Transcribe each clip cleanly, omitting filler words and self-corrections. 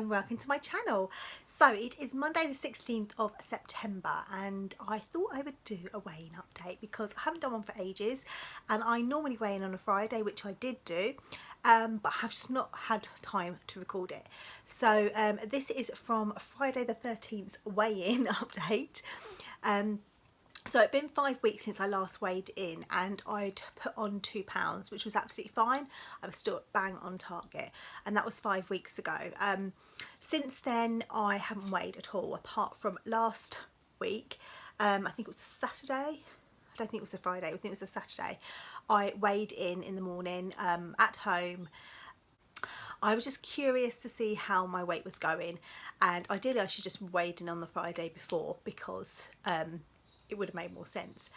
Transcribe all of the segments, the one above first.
and welcome to my channel. So it is Monday the 16th of September and I thought I would do a weigh-in update because I haven't done one for ages, and I normally weigh in on a Friday, which I did do, but I have just not had time to record it. So this is from Friday the 13th weigh-in update. So it'd been 5 weeks since I last weighed in and I'd put on £2, which was absolutely fine. I was still bang on target, and that was 5 weeks ago. Since then I haven't weighed at all, apart from last week. I think it was a Saturday. I don't think it was a Friday, I think it was a Saturday. I weighed in the morning at home. I was just curious to see how my weight was going, and ideally I should just weighed in on the Friday before because it would have made more sense.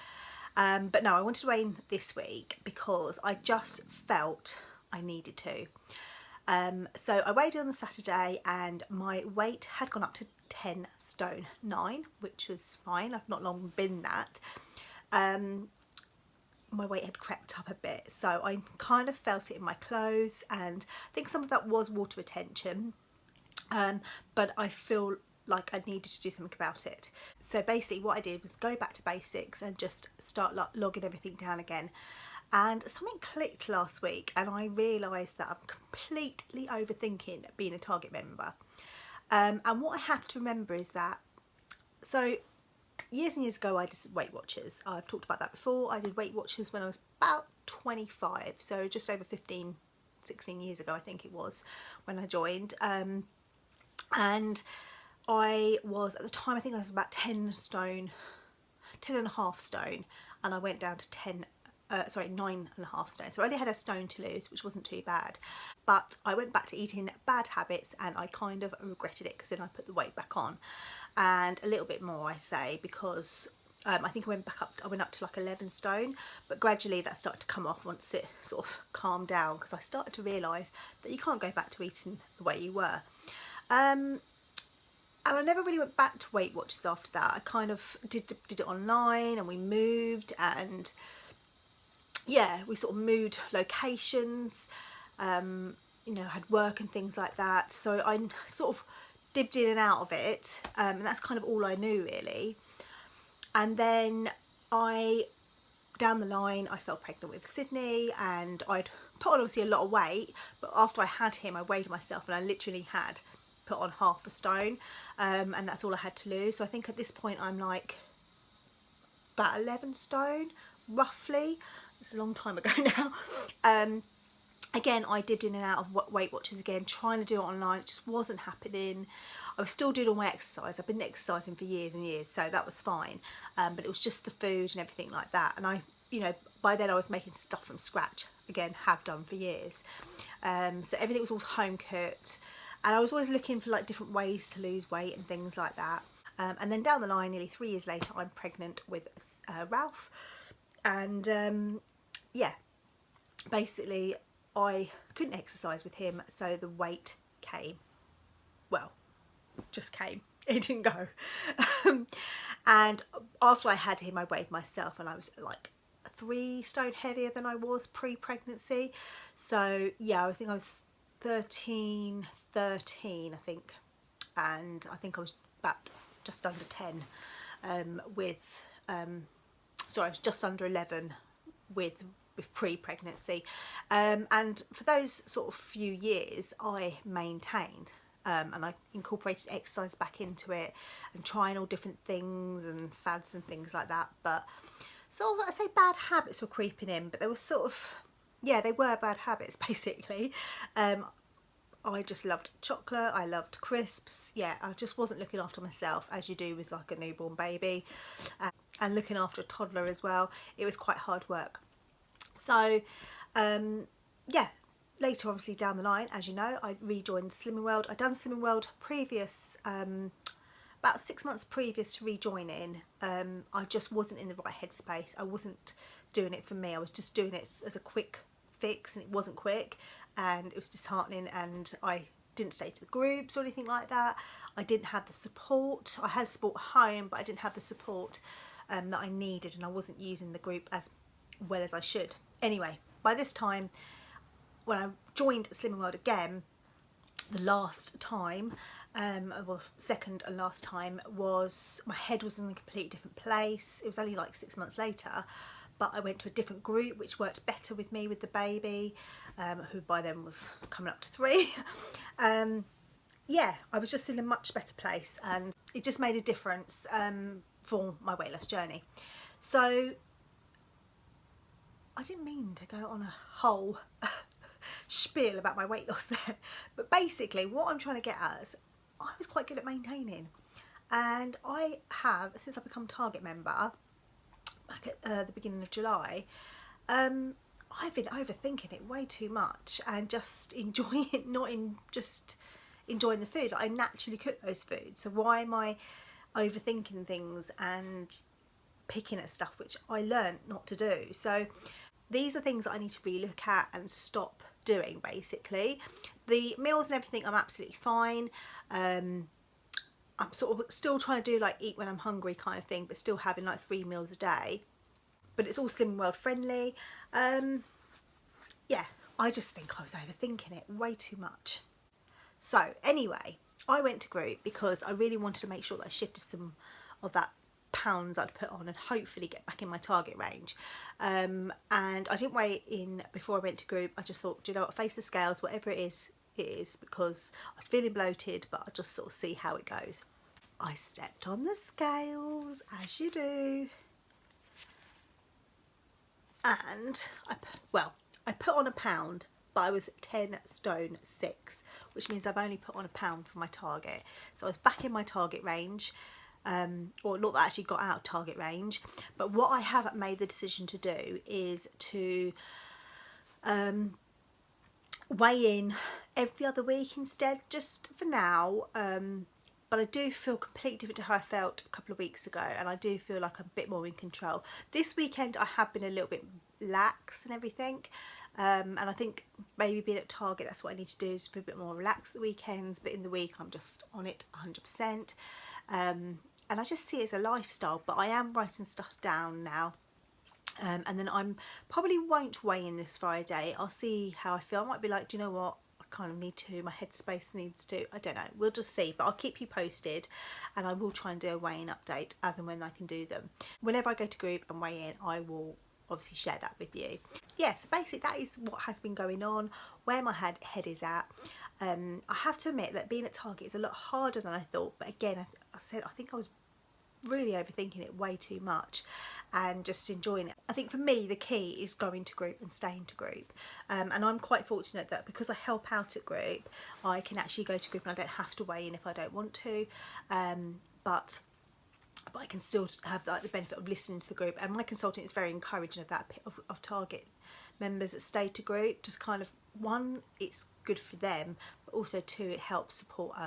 But no, I wanted to weigh in this week because I just felt I needed to. So I weighed in on the Saturday and my weight had gone up to 10 stone 9, which was fine. I've not long been that. My weight had crept up a bit, so I kind of felt it in my clothes, and I think some of that was water retention, but I feel like I needed to do something about it. So basically what I did was go back to basics and just start logging everything down again. And something clicked last week and I realised that I'm completely overthinking being a Target member. And what I have to remember is that, so years and years ago I did Weight Watchers. I've talked about that before. I did Weight Watchers when I was about 25, so just over 16 years ago I think it was when I joined. And I was, at the time, I think I was about 10 and a half stone, and I went down to 9 and a half stone. So I only had a stone to lose, which wasn't too bad. But I went back to eating bad habits and I kind of regretted it because then I put the weight back on. And a little bit more, I say, because I think I went up to like 11 stone, but gradually that started to come off once it sort of calmed down, because I started to realise that you can't go back to eating the way you were. And I never really went back to Weight Watchers after that. I kind of did it online, and we moved, and yeah, we sort of moved locations, you know, had work and things like that. So I sort of dipped in and out of it, and that's kind of all I knew really. And then down the line, I fell pregnant with Sydney, and I'd put on obviously a lot of weight, but after I had him, I weighed myself and I literally had put on half a stone, and that's all I had to lose. So I think at this point I'm like about 11 stone roughly. It's a long time ago now. Again, I dipped in and out of Weight Watchers again, trying to do it online. It just wasn't happening. I was still doing all my exercise. I've been exercising for years and years, so that was fine, but it was just the food and everything like that. And I, you know, by then I was making stuff from scratch, again, have done for years. So everything was all home cooked. And I was always looking for like different ways to lose weight and things like that. And then down the line, nearly 3 years later, I'm pregnant with Ralph. And yeah, basically I couldn't exercise with him, so the weight came. Well, just came. It didn't go. And after I had him, I weighed myself and I was like 3 stone heavier than I was pre-pregnancy. So yeah, I think I was 13 I think, and I think I was about just under 10 sorry, I was just under 11 with pre-pregnancy, and for those sort of few years I maintained, and I incorporated exercise back into it and trying all different things and fads and things like that. But sort of, I say bad habits were creeping in, but they were sort of, yeah, they were bad habits basically. I just loved chocolate, I loved crisps, yeah, I just wasn't looking after myself as you do with like a newborn baby, and looking after a toddler as well. It was quite hard work. So yeah, later obviously down the line, as you know, I rejoined Slimming World. I'd done Slimming World previous, about 6 months previous to rejoining. I just wasn't in the right headspace. I wasn't doing it for me, I was just doing it as a quick fix, and it wasn't quick. And it was disheartening, and I didn't stay to the groups or anything like that. I didn't have the support. I had support at home, but I didn't have the support that I needed, and I wasn't using the group as well as I should. Anyway, by this time, when I joined Slimming World again, the last time, well, second and last time, was my head was in a completely different place. It was only like 6 months later, but I went to a different group which worked better with me with the baby, who by then was coming up to 3. Yeah, I was just in a much better place, and it just made a difference for my weight loss journey. So I didn't mean to go on a whole spiel about my weight loss there, but basically what I'm trying to get at is I was quite good at maintaining, and I have, since I've become Target member back at the beginning of July, I've been overthinking it way too much and just enjoying it, not in just enjoying the food. I naturally cook those foods, so why am I overthinking things and picking at stuff which I learned not to do? So these are things that I need to really look at and stop doing. Basically, the meals and everything, I'm absolutely fine. I'm sort of still trying to do like eat when I'm hungry kind of thing, but still having like 3 meals a day, but it's all Slimming World friendly. Yeah, I just think I was overthinking it way too much. So anyway, I went to group because I really wanted to make sure that I shifted some of that pounds I'd put on and hopefully get back in my target range. And I didn't weigh in before I went to group. I just thought, do you know what, face the scales, whatever it is, because I was feeling bloated, but I'll just sort of see how it goes. I stepped on the scales, as you do, and I put on a pound, but I was 10 stone 6, which means I've only put on a pound for my target. So I was back in my target range, or not that I actually got out of target range, but what I have made the decision to do is to weigh in every other week instead, just for now. But I do feel completely different to how I felt a couple of weeks ago, and I do feel like I'm a bit more in control. This weekend I have been a little bit lax and everything, and I think maybe being at Target, that's what I need to do, is be a bit more relaxed at the weekends, but in the week I'm just on it 100%. And I just see it as a lifestyle, but I am writing stuff down now. And then I'm probably won't weigh in this Friday. I'll see how I feel. I might be like, do you know what, I kind of need to, my headspace needs to, I don't know, we'll just see, but I'll keep you posted, and I will try and do a weigh-in update as and when I can do them. Whenever I go to group and weigh in, I will obviously share that with you. Yeah, so basically that is what has been going on, where my head is at. I have to admit that being at Target is a lot harder than I thought, but again, I think I was really overthinking it way too much and just enjoying it. I think for me the key is going to group and staying to group, and I'm quite fortunate that because I help out at group, I can actually go to group and I don't have to weigh in if I don't want to, but I can still have like the benefit of listening to the group, and my consultant is very encouraging of that, of Target members that stay to group. Just kind of, one, it's good for them, but also 2, it helps support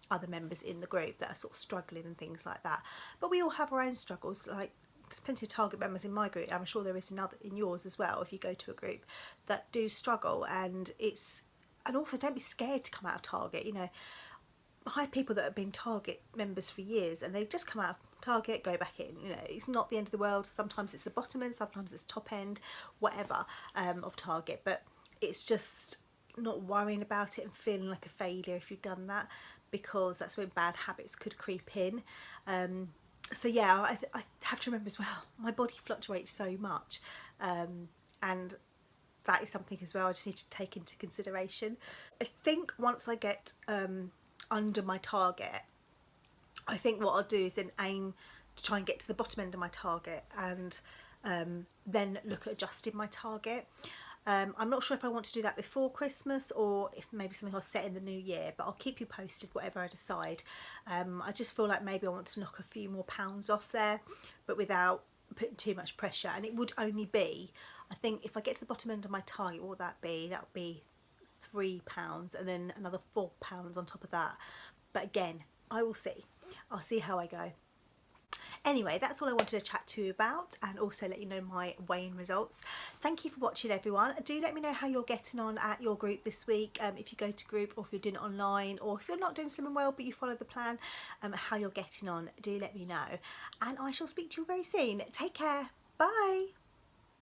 other members in the group that are sort of struggling and things like that. But we all have our own struggles. Like, there's plenty of Target members in my group, I'm sure there is in yours as well, if you go to a group, that do struggle. And also don't be scared to come out of Target. You know, I have people that have been Target members for years and they just come out of Target, go back in. You know, it's not the end of the world. Sometimes it's the bottom end, sometimes it's top end, whatever, of Target, but it's just not worrying about it and feeling like a failure if you've done that, because that's when bad habits could creep in. So yeah, I have to remember as well, my body fluctuates so much, and that is something as well I just need to take into consideration. I think once I get under my target, I think what I'll do is then aim to try and get to the bottom end of my target, and then look at adjusting my target. I'm not sure if I want to do that before Christmas or if maybe something I'll set in the new year, but I'll keep you posted whatever I decide. I just feel like maybe I want to knock a few more pounds off there, but without putting too much pressure. And it would only be, I think if I get to the bottom end of my target, what would that be? That would be £3 and then another £4 on top of that. But again, I will see. I'll see how I go. Anyway, that's all I wanted to chat to you about, and also let you know my weigh-in results. Thank you for watching, everyone. Do let me know how you're getting on at your group this week, if you go to group, or if you're doing it online, or if you're not doing Slimming Well but you follow the plan, how you're getting on. Do let me know, and I shall speak to you very soon. Take care. Bye.